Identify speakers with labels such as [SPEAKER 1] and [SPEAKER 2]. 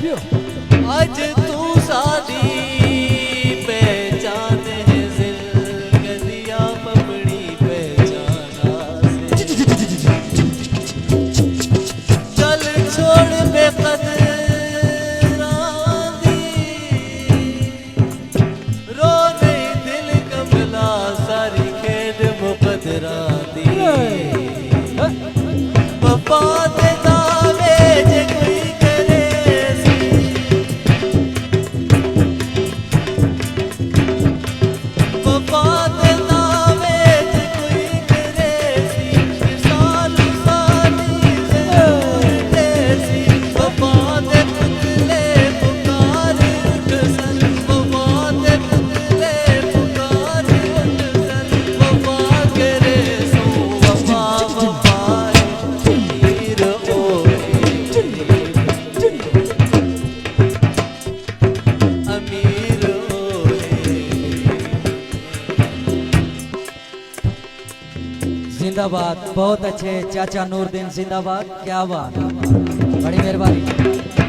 [SPEAKER 1] आज तू शादी पहचान है जिंदगिया पपड़ी पहचाना से चल छोड़ बेकदरा दी रो नहीं दिल कमला सारी खेद मुकदरा दी पप्पा दे दावे जे कोई करे पप्पा दे दावे जे कोई करे साल साली देसी पप्पा दे पुतले पुकार सन पप्पा दे पुतले पुकार सन पप्पा करे सो पप्पा पप्पा
[SPEAKER 2] जिंदाबाद। बहुत अच्छे चाचा नूरदीन जिंदाबाद। क्या बात, बड़ी मेहरबानी।